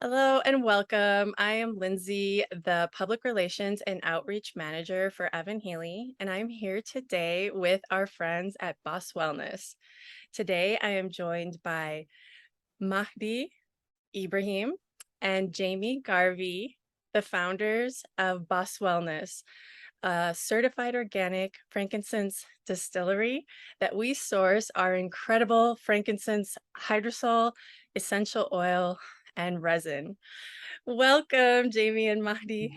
Hello and welcome. I am Lindsay, the Public Relations and Outreach Manager for Evan Healy, and I'm here today with our friends at Boswellness. Today, I am joined by Mahdi Ibrahim and Jamie Garvey, the founders of Boswellness, a certified organic frankincense distillery that we source our incredible frankincense hydrosol, essential oil, and resin. Welcome, Jamie and Mahdi.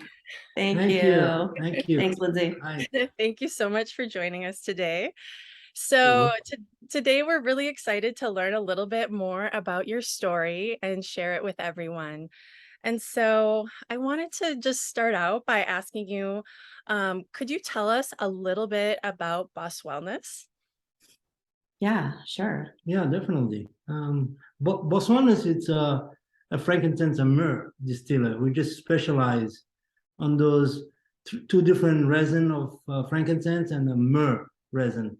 Thank Thank you. you. Thank you. Thanks, Lindsay. Hi. Thank you so much for joining us today. You're So, welcome. today we're really excited to learn a little bit more about your story and share it with everyone. And so, I wanted to just start out by asking you, could you tell us a little bit about Boss Wellness? Yeah, sure. Yeah, definitely. Boswellness, it's a frankincense and myrrh distiller. We just specialize on those two different resin of frankincense and the myrrh resin,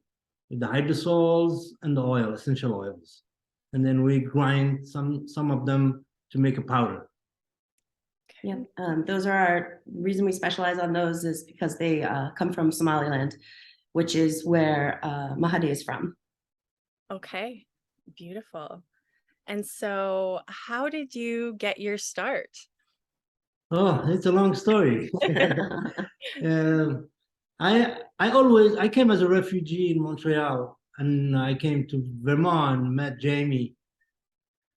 with the hydrosols and the oil, essential oils. And then we grind some of them to make a powder. Yeah, those are our reason we specialize on those is because they come from Somaliland, which is where Mahadi is from. Okay, beautiful. And so, how did you get your start? Oh, it's a long story. I came as a refugee in Montreal, and I came to Vermont, met Jamie,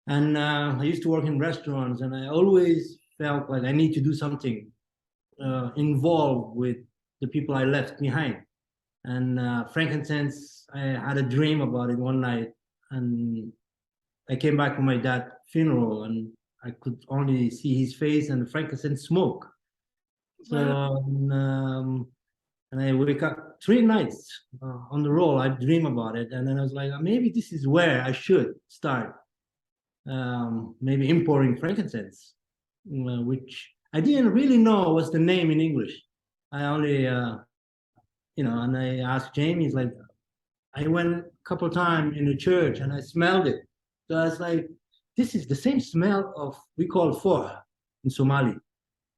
and I used to work in restaurants, and I always felt like I need to do something involved with the people I left behind. And frankincense, I had a dream about it one night, and I came back from my dad's funeral, and I could only see his face and the frankincense smoke. So, and I wake up 3 nights on the roll. I dream about it, and then I was like, maybe this is where I should start. Maybe importing frankincense, which I didn't really know what's the name in English. I only, and I asked Jamie, he's like, I went a couple times in the church and I smelled it. So I was like, this is the same smell of, we call for in Somali.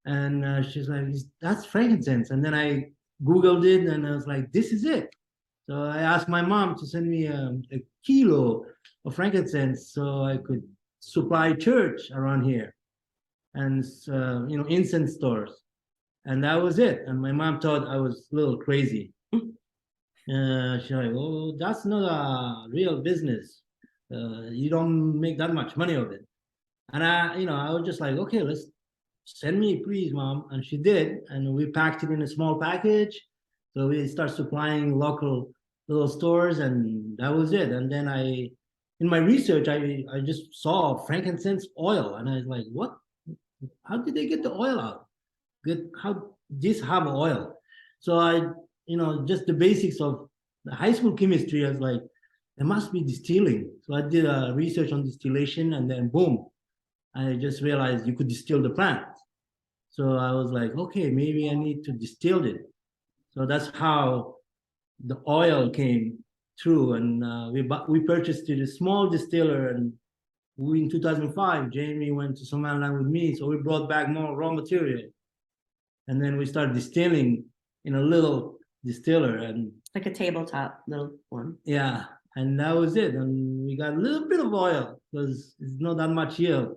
And she's like, that's frankincense. And then I Googled it and I was like, this is it. So I asked my mom to send me a kilo of frankincense so I could supply church around here and, incense stores. And that was it. And my mom thought I was a little crazy. She's like, oh, that's not a real business. You don't make that much money of it. And I was just like, okay, let's send me, please, mom. And she did. And we packed it in a small package. So we start supplying local little stores, and that was it. And then in my research, I just saw frankincense oil, and I was like, what? How did they get the oil out? How this have oil? So just the basics of the high school chemistry. I was like, there must be distilling. So I did a research on distillation, and then boom, I just realized you could distill the plant. So I was like, okay, maybe I need to distill it. So that's how the oil came through, and we purchased it a small distiller, and in 2005, Jamie went to Somaliland with me, so we brought back more raw material, and then we started distilling in a little distiller, and Like a tabletop little one. yeah, and that was it. And we got a little bit of oil because it's not that much yield,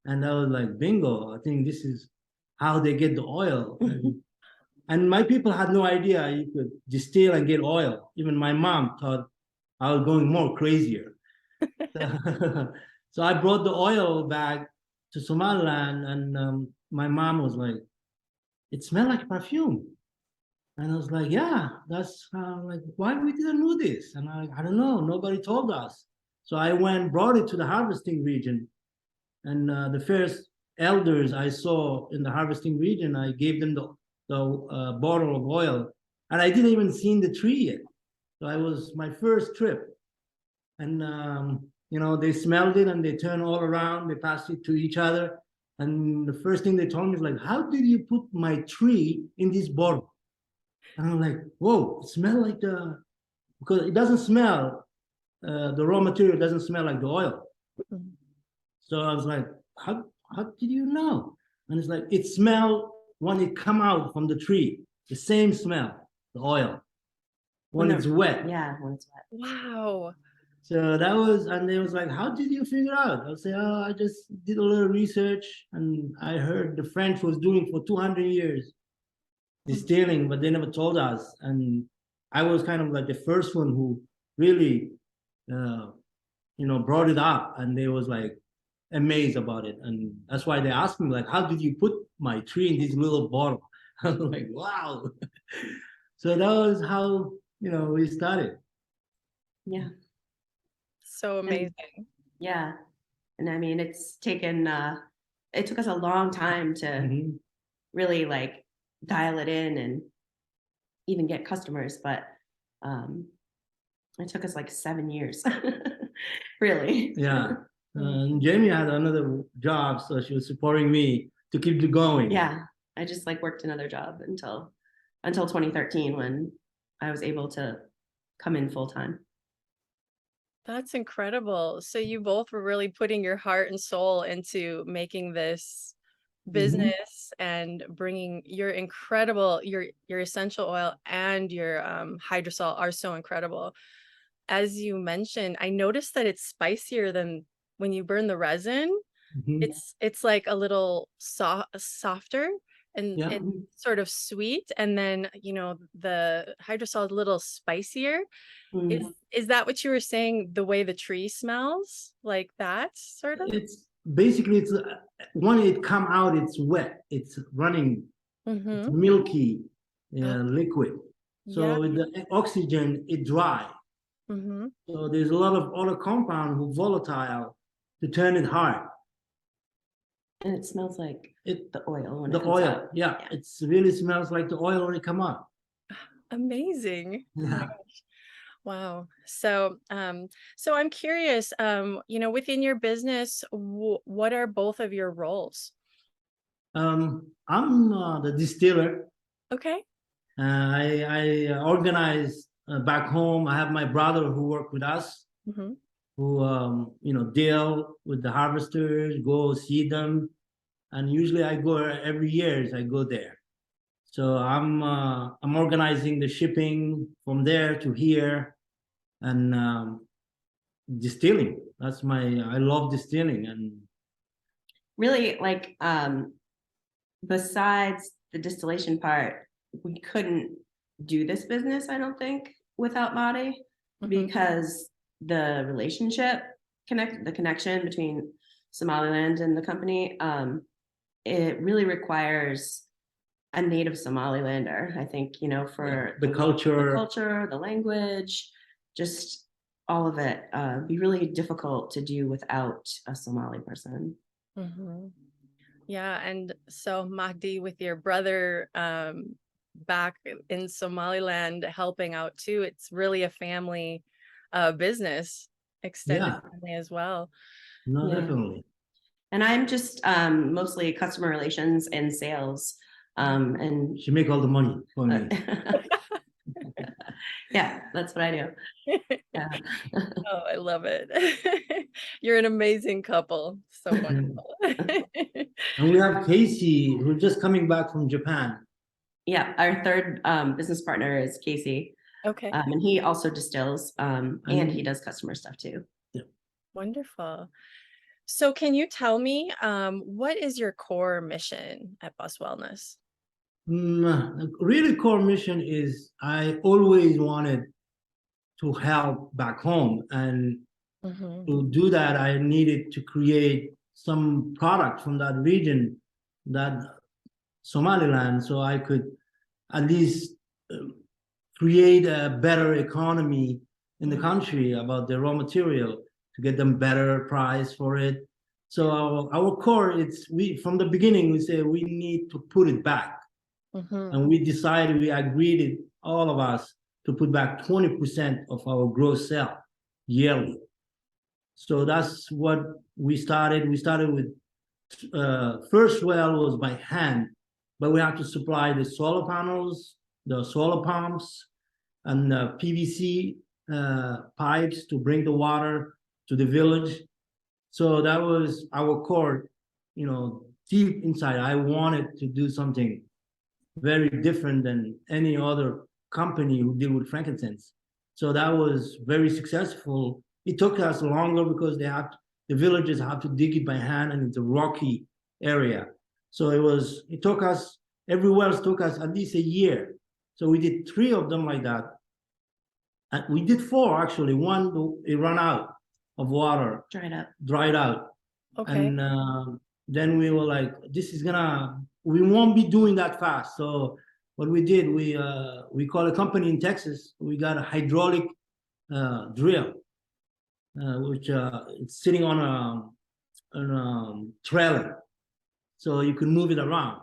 and I was like, bingo! I think this is how they get the oil. And my people had no idea you could distill and get oil. Even my mom thought I was going more crazier. So I brought the oil back to Somaliland, and my mom was like, it smelled like perfume. And I was like, yeah, that's like, why we didn't know this? And I don't know, nobody told us. So I brought it to the harvesting region. And the first elders I saw in the harvesting region, I gave them the bottle of oil, and I didn't even see the tree yet. So I was my first trip, and they smelled it and they turned all around. They passed it to each other, and the first thing they told me is like, "How did you put my tree in this bottle?" And I'm like, "Whoa, it smells like because it doesn't smell. The raw material doesn't smell like the oil." So I was like, how did you know? And it's like, it smelled when it come out from the tree, the same smell, the oil, when it's wet. Yeah, when it's wet. Wow. So that was, and they was like, how did you figure out? I say, oh, I just did a little research, and I heard the French was doing for 200 years distilling, but they never told us. And I was kind of like the first one who really, brought it up, and they was like amazed about it. And that's why they asked me, like, how did you put my tree in this little bottle? I was like, wow. So that was how, we started. Yeah. So amazing. Yeah. And I mean, it's taken, it took us a long time to really like dial it in and even get customers, but it took us like 7 years, really. Yeah. And Jamie had another job, so she was supporting me to keep it going. Yeah. I just like worked another job until 2013 when I was able to come in full time. That's incredible. So you both were really putting your heart and soul into making this business and bringing your incredible, your essential oil and your hydrosol are so incredible. As you mentioned, I noticed that it's spicier than when you burn the resin. It's like a little softer and Yeah. sort of sweet, and then the hydrosol is a little spicier. Is that what you were saying, the way the tree smells, like that sort of? It's basically, it's when it come out, it's wet, it's running, it's milky liquid. So with the oxygen, it dry. So there's a lot of other compound who volatile to turn it hard. And it smells like the oil when it The comes oil, out. yeah, it really smells like the oil when it come out. Amazing. Oh my Yeah. gosh. Wow. So, so I'm curious, within your business, what are both of your roles? I'm the distiller. Okay. I organize back home. I have my brother who work with us, who deal with the harvesters, go see them, and usually I go every year. I go there. So I'm organizing the shipping from there to here, and distilling. I love distilling. And really, like besides the distillation part, we couldn't do this business, I don't think, without Madi, because the connection between Somaliland and the company, it really requires a native Somalilander, I think, for the culture, the language, just all of it, be really difficult to do without a Somali person. Yeah, and so Mahdi, with your brother back in Somaliland helping out too, it's really a family business, extended family as well. No, definitely. And I'm just mostly customer relations and sales. And she make all the money for me. Yeah, that's what I do. Yeah. Oh, I love it. You're an amazing couple. So wonderful. And we have Casey, who's just coming back from Japan. Yeah, our third business partner is Casey. Okay. And he also distills, and he does customer stuff too. Yeah. Wonderful. So can you tell me, what is your core mission at Boswellness? Really core mission is I always wanted to help back home, and to do that I needed to create some product from that region, that Somaliland, so I could at least create a better economy in the country about the raw material, to get them better price for it. So our core, from the beginning we say we need to put it back. And we agreed, all of us, to put back 20% of our gross sale yearly. So that's what we started. We started with first well was by hand, but we have to supply the solar panels, the solar pumps, and PVC pipes to bring the water to the village. So that was our core. deep inside, I wanted to do something very different than any other company who deal with frankincense. So that was very successful. It took us longer because the villagers have to dig it by hand, and it's a rocky area. So every well took us at least a year. So we did 3 of them like that. And we did 4 actually. One, it ran out of water, dried out. Okay. And then we were like, we won't be doing that fast. So what we did, we call a company in Texas. We got a hydraulic drill, which it's sitting on a trailer, so you can move it around.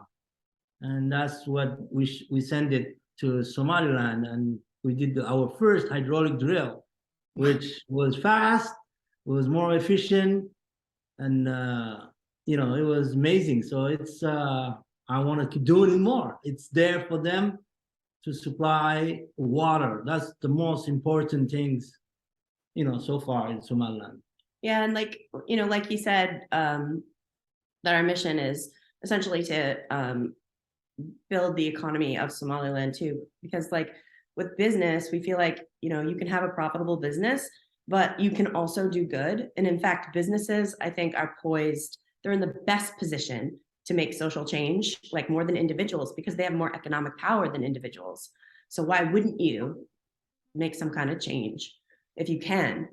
And that's what we send it to Somaliland, and we did our first hydraulic drill, which was fast, it was more efficient, and it was amazing. So it's I want to keep doing it more. It's there for them to supply water. That's the most important things, so far in Somaliland. Yeah, and like you said, that our mission is essentially to build the economy of Somaliland too, because like with business, we feel like you can have a profitable business, but you can also do good. And in fact, businesses, I think, are poised, they're in the best position to make social change, like more than individuals, because they have more economic power than individuals. So why wouldn't you make some kind of change if you can?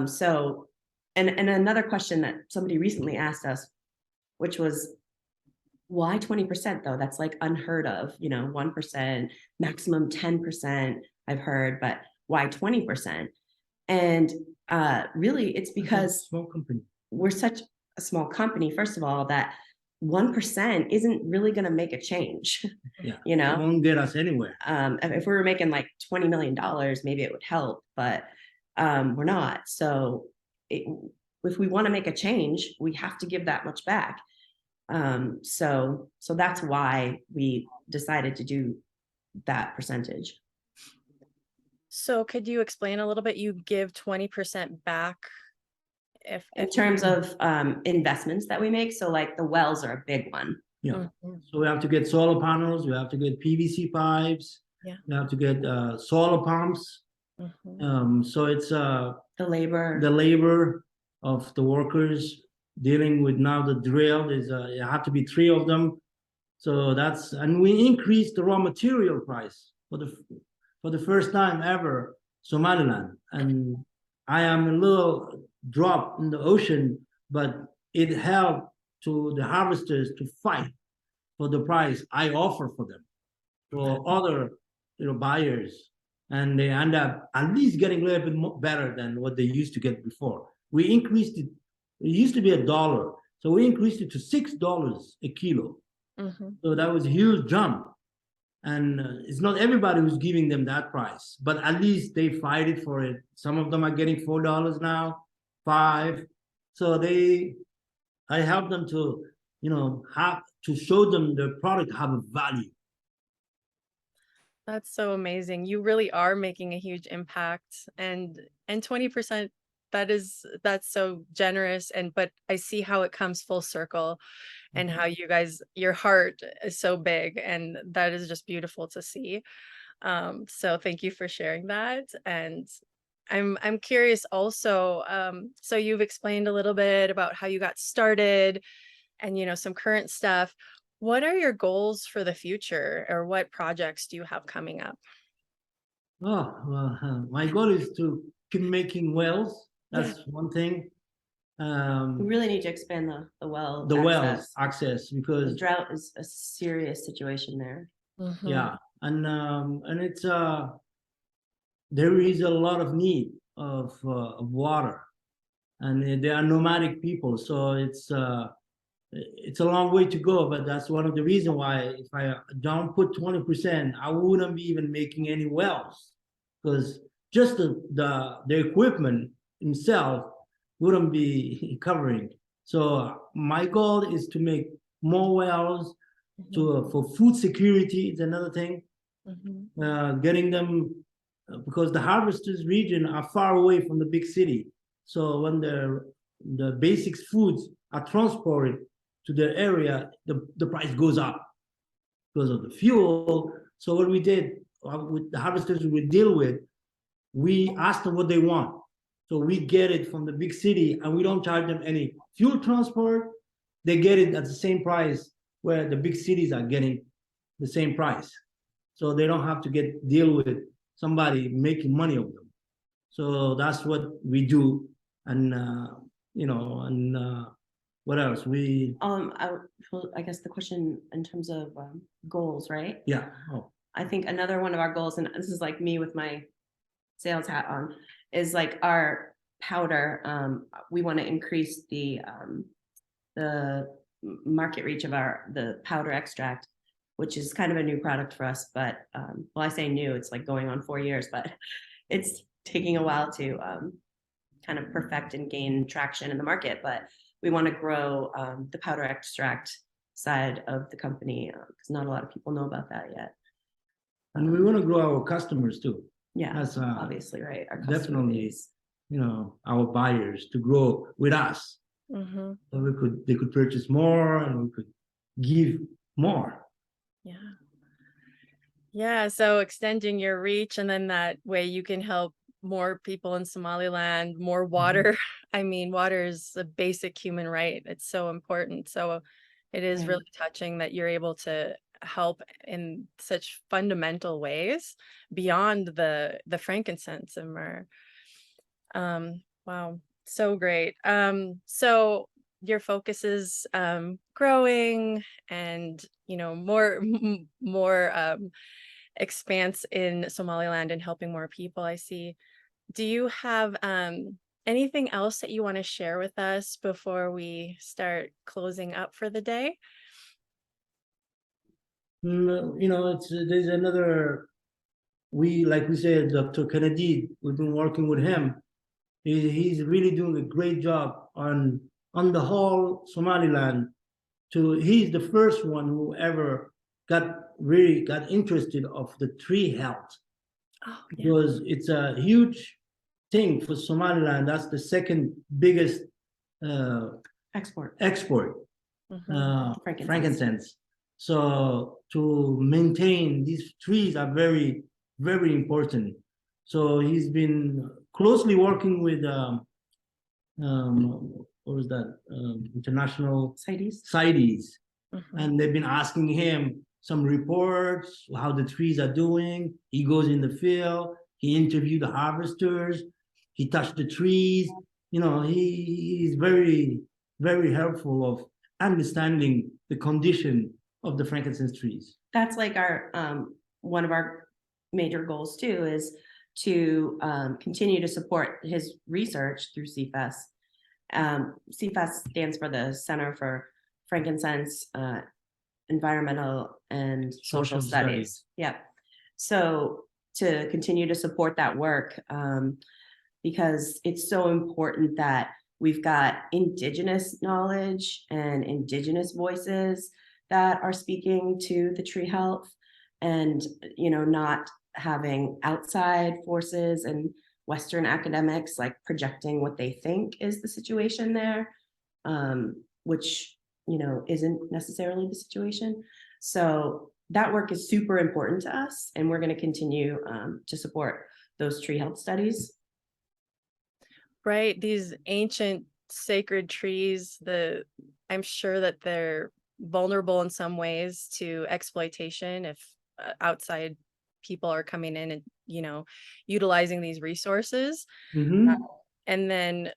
So, and another question that somebody recently asked us, which was, why 20% though? That's like unheard of, 1%, maximum 10%, I've heard, but why 20%? And really it's because small company. We're such a small company, first of all, that 1% isn't really going to make a change. Yeah, it won't get us anywhere. If we were making like $20 million, maybe it would help, but we're not. So if we want to make a change, we have to give that much back. So that's why we decided to do that percentage. So could you explain a little bit? You give 20% back in terms of investments that we make. So like the wells are a big one. Yeah. So we have to get solar panels, we have to get PVC pipes, we have to get solar pumps. So it's the labor of the workers dealing with now the drill is you have to be 3 of them. So and we increased the raw material price for the first time ever, Somaliland. And I am a little drop in the ocean, but it helped to the harvesters to fight for the price I offer for them, for other buyers, and they end up at least getting a little bit more better than what they used to get before. We increased it. It used to be $1, so we increased it to $6 a kilo. So that was a huge jump, and it's not everybody who's giving them that price, but at least they fight it for it. Some of them are getting $4 now, $5. So I help them to have to show them the product have a value. That's so amazing. You really are making a huge impact, and 20%, that's so generous. But I see how it comes full circle, and how you guys, your heart is so big, and that is just beautiful to see. So thank you for sharing that. And I'm curious also, so you've explained a little bit about how you got started and some current stuff. What are your goals for the future, or what projects do you have coming up? Oh, well, my goal is to keep making wells. That's one thing. We really need to expand the well wells access, because the drought is a serious situation there. Yeah, and it's there is a lot of need of water, and they are nomadic people, so it's a long way to go. But that's one of the reasons why if I don't put 20%, I wouldn't be even making any wells, because just the equipment itself wouldn't be covering. So my goal is to make more wells for food security is another thing. Getting them, because the harvesters region are far away from the big city. So when the basic foods are transported to their area, the price goes up because of the fuel. So what we did with the harvesters we deal with, we ask them what they want. So we get it from the big city and we don't charge them any fuel transport. They get it at the same price where the big cities are getting the same price. So they don't have to deal with somebody making money of them. So that's what we do. And, what else? I guess the question in terms of goals, right? Yeah. Oh. I think another one of our goals, and this is like me with my sales hat on, is like our powder. We want to increase the market reach of the powder extract, which is kind of a new product for us. But well, I say new, it's like going on 4 years, but it's taking a while to kind of perfect and gain traction in the market. But we want to grow the powder extract side of the company because not a lot of people know about that yet. And we want to grow our customers too. Yeah, that's obviously, right. Our definitely, our buyers to grow with us. Mm-hmm. So they could purchase more and we could give more. Yeah. Yeah. So extending your reach, and then that way you can help more people in Somaliland, more water. I mean, water is a basic human right. It's so important. So it is Right. really touching that you're able to help in such fundamental ways beyond the frankincense and myrrh. Wow, so great. So your focus is growing and more expanse in Somaliland and helping more people, I see. Do you have anything else that you want to share with us before we start closing up for the day? There's another, like we said, Dr. Kennedy, we've been working with him. He's really doing a great job on the whole Somaliland. He's the first one who ever really got interested of the tree health. Oh, yeah. Because it's a huge thing for Somaliland. That's the second biggest export. Frankincense. So to maintain these trees are very, very important. So he's been closely working with what was that? International CITES. And they've been asking him some reports, how the trees are doing. He goes in the field, he interviewed the harvesters, he touched the trees. He's very, very helpful of understanding the condition of the frankincense trees. That's like our one of our major goals too, is to continue to support his research through CFESS. CFESS stands for the Center for Frankincense Environmental and Social Studies. Yeah. So to continue to support that work, because it's so important that we've got indigenous knowledge and indigenous voices that are speaking to the tree health, and not having outside forces and Western academics like projecting what they think is the situation there, which isn't necessarily the situation. So that work is super important to us, and we're going to continue to support those tree health studies. Right, these ancient sacred trees, I'm sure that they're vulnerable in some ways to exploitation if outside people are coming in and utilizing these resources. And then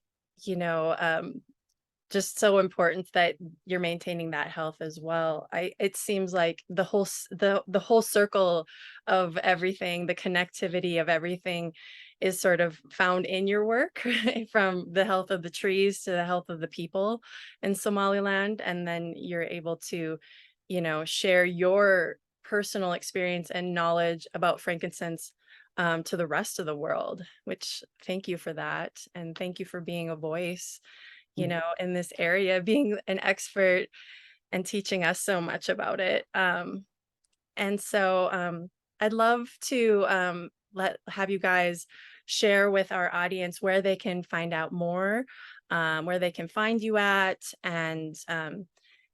just so important that you're maintaining that health as well. It seems like the whole circle of everything, the connectivity of everything is sort of found in your work, from the health of the trees to the health of the people in Somaliland. And then you're able to, share your personal experience and knowledge about frankincense to the rest of the world, which thank you for that. And thank you for being a voice, in this area, being an expert and teaching us so much about it. And so I'd love to have you guys share with our audience where they can find out more, where they can find you at, and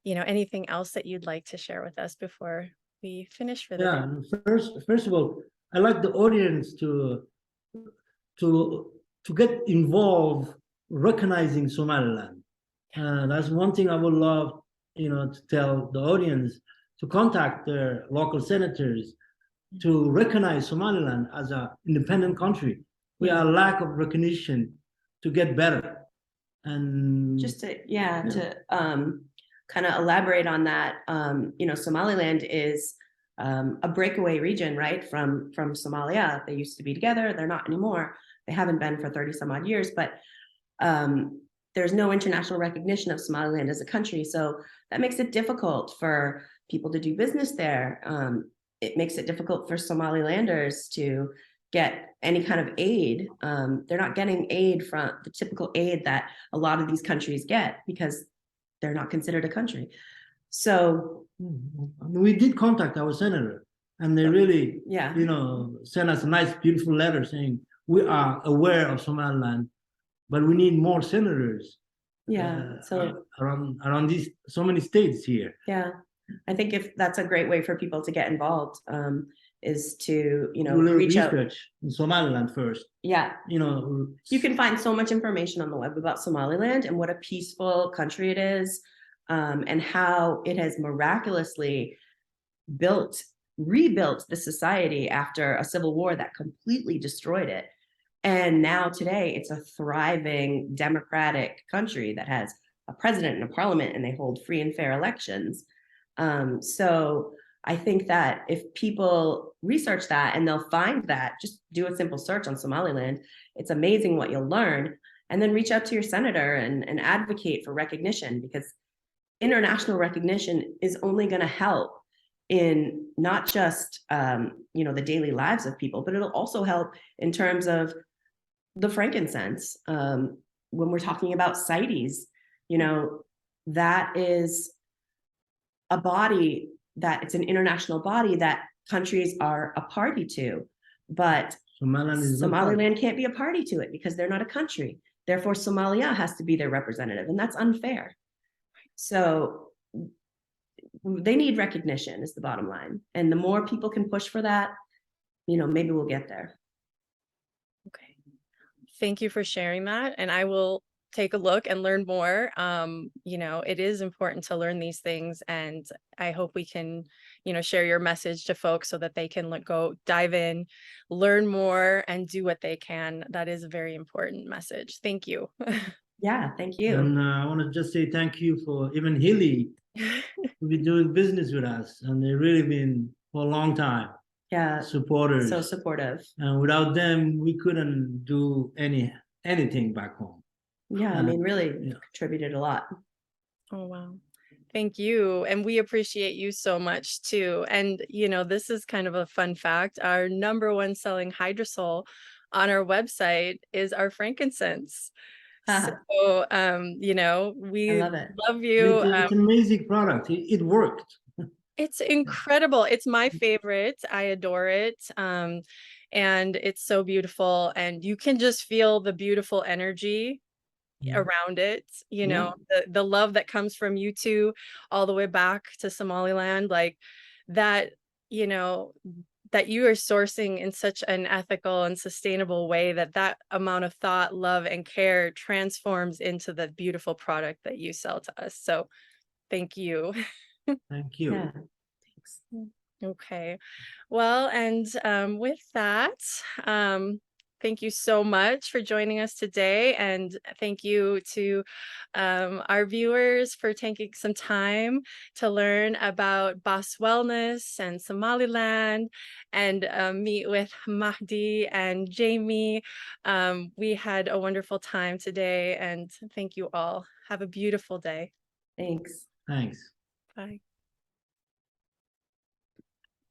anything else that you'd like to share with us before we finish for the day? Yeah, and first of all, I like the audience to get involved, recognizing Somaliland. That's one thing I would love, to tell the audience, to contact their local senators to recognize Somaliland as an independent country. We are lack of recognition to get better. And just to kind of elaborate on that, Somaliland is a breakaway region, right, from Somalia. They used to be together. They're not anymore. They haven't been for 30 some odd years, but there's no international recognition of Somaliland as a country. So that makes it difficult for people to do business there. It makes it difficult for Somalilanders to get any kind of aid. They're not getting aid from the typical aid that a lot of these countries get because they're not considered a country. So we did contact our senator, and they really, yeah, sent us a nice, beautiful letter saying we are aware of Somaliland, but we need more senators. Yeah. So around these so many states here. Yeah, I think if that's a great way for people to get involved, is to Do a little reach out. research in Somaliland first. Yeah, You can find so much information on the web about Somaliland and what a peaceful country it is, and how it has miraculously rebuilt the society after a civil war that completely destroyed it. And now today it's a thriving democratic country that has a president and a parliament, and they hold free and fair elections. So I think that if people research that, and they'll find that, just do a simple search on Somaliland, it's amazing what you'll learn. And then reach out to your senator and advocate for recognition, because international recognition is only going to help in not just the daily lives of people, but it'll also help in terms of the frankincense. When we're talking about CITES, that is a body that it's an international body that countries are a party to, but Somaliland can't be a party to it because they're not a country. Therefore, Somalia has to be their representative, and that's unfair. So they need recognition is the bottom line. And the more people can push for that, maybe we'll get there. Okay. Thank you for sharing that. And I will take a look and learn more. It is important to learn these things, and I hope we can, share your message to folks so that they can go dive in, learn more, and do what they can. That is a very important message. Thank you. Yeah, thank you. And I want to just say thank you for even Hilly to be doing business with us, and they've really been for a long time. Yeah, supporters. So supportive. And without them, we couldn't do anything back home. Yeah, really contributed a lot. Oh, wow. Thank you. And we appreciate you so much too. And, this is kind of a fun fact. Our #1 selling hydrosol on our website is our frankincense. So, we love it. love you. It's an amazing product. It worked. It's incredible. It's my favorite. I adore it. And it's so beautiful. And you can just feel the beautiful energy around it, the love that comes from you two all the way back to Somaliland, like that, that you are sourcing in such an ethical and sustainable way that amount of thought, love, and care transforms into the beautiful product that you sell to us. So thank you. Thank you. Yeah, thanks. Okay. Well, and with that, thank you so much for joining us today, and thank you to our viewers for taking some time to learn about Boswellness and Somaliland, and meet with Mahdi and Jamie. We had a wonderful time today, and thank you all. Have a beautiful day. Thanks. Thanks. Bye.